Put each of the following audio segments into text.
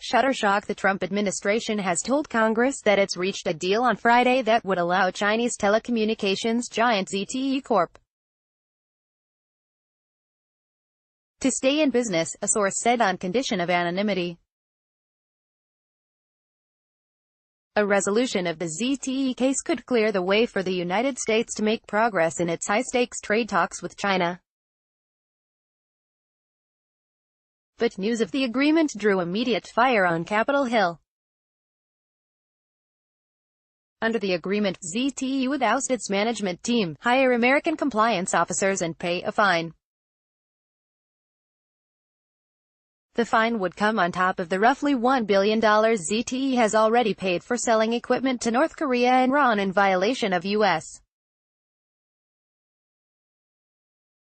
Shuttershock. The Trump administration has told Congress that it's reached a deal on Friday that would allow Chinese telecommunications giant ZTE Corp. to stay in business, a source said on condition of anonymity. A resolution of the ZTE case could clear the way for the United States to make progress in its high-stakes trade talks with China. But news of the agreement drew immediate fire on Capitol Hill. Under the agreement, ZTE would oust its management team, hire American compliance officers and pay a fine. The fine would come on top of the roughly $1 billion ZTE has already paid for selling equipment to North Korea and Iran in violation of U.S.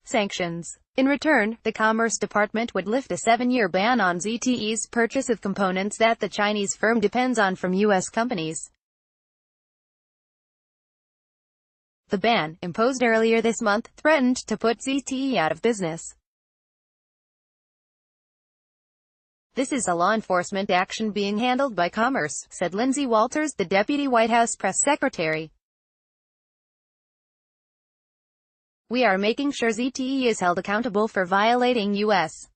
sanctions. In return, the Commerce Department would lift a 7-year ban on ZTE's purchase of components that the Chinese firm depends on from U.S. companies. The ban, imposed earlier this month, threatened to put ZTE out of business. "This is a law enforcement action being handled by Commerce," said Lindsay Walters, the deputy White House press secretary. "We are making sure ZTE is held accountable for violating U.S.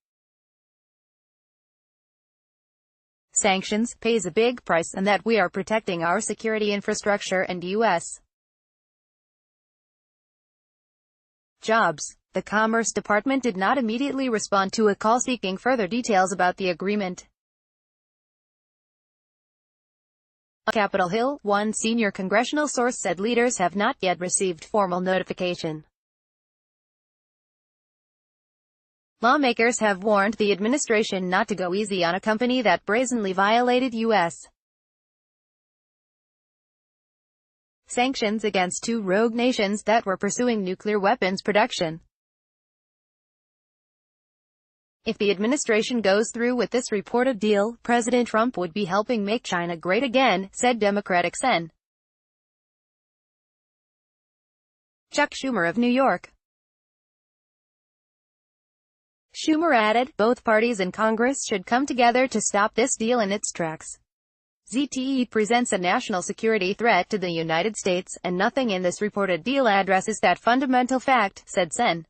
sanctions, pays a big price, and that we are protecting our security infrastructure and U.S. jobs." The Commerce Department did not immediately respond to a call seeking further details about the agreement. On Capitol Hill, one senior congressional source said leaders have not yet received formal notification. Lawmakers have warned the administration not to go easy on a company that brazenly violated U.S. sanctions against two rogue nations that were pursuing nuclear weapons production. If the administration goes through with this reported deal, President Trump would be helping make China great again, said Democratic Sen. Chuck Schumer of New York. Schumer added, "Both parties in Congress should come together to stop this deal in its tracks. ZTE presents a national security threat to the United States, and nothing in this reported deal addresses that fundamental fact," said Sen.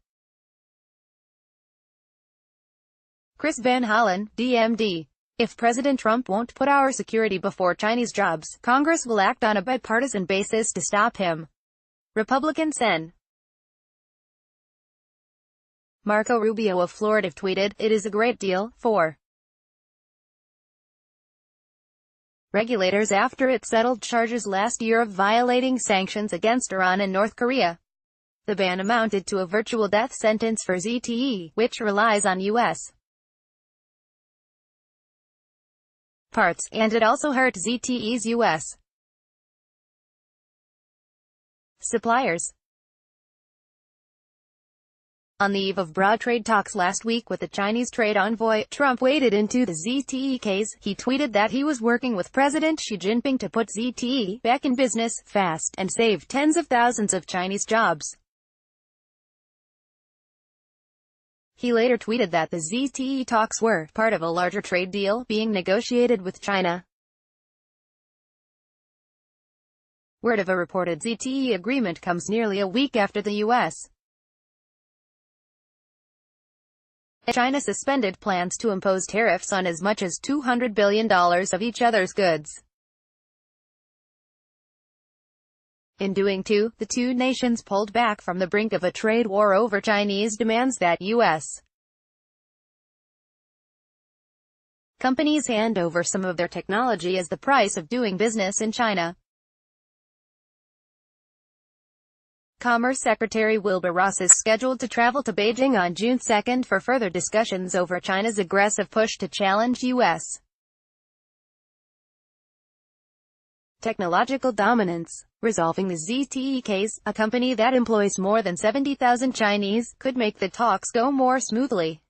Chris Van Hollen, DMD. "If President Trump won't put our security before Chinese jobs, Congress will act on a bipartisan basis to stop him." Republican Sen. Marco Rubio of Florida tweeted, "It is a great deal for regulators after it settled charges last year of violating sanctions against Iran and North Korea. The ban amounted to a virtual death sentence for ZTE, which relies on U.S. parts, and it also hurt ZTE's U.S. suppliers." On the eve of broad trade talks last week with the Chinese trade envoy, Trump waded into the ZTE case. He tweeted that he was working with President Xi Jinping to put ZTE back in business, fast, and save tens of thousands of Chinese jobs. He later tweeted that the ZTE talks were part of a larger trade deal being negotiated with China. Word of a reported ZTE agreement comes nearly a week after the U.S. and China suspended plans to impose tariffs on as much as $200 billion of each other's goods. In doing so, the two nations pulled back from the brink of a trade war over Chinese demands that U.S. companies hand over some of their technology as the price of doing business in China. Commerce Secretary Wilbur Ross is scheduled to travel to Beijing on June 2 for further discussions over China's aggressive push to challenge U.S. technological dominance. Resolving the ZTE case, a company that employs more than 70,000 Chinese, could make the talks go more smoothly.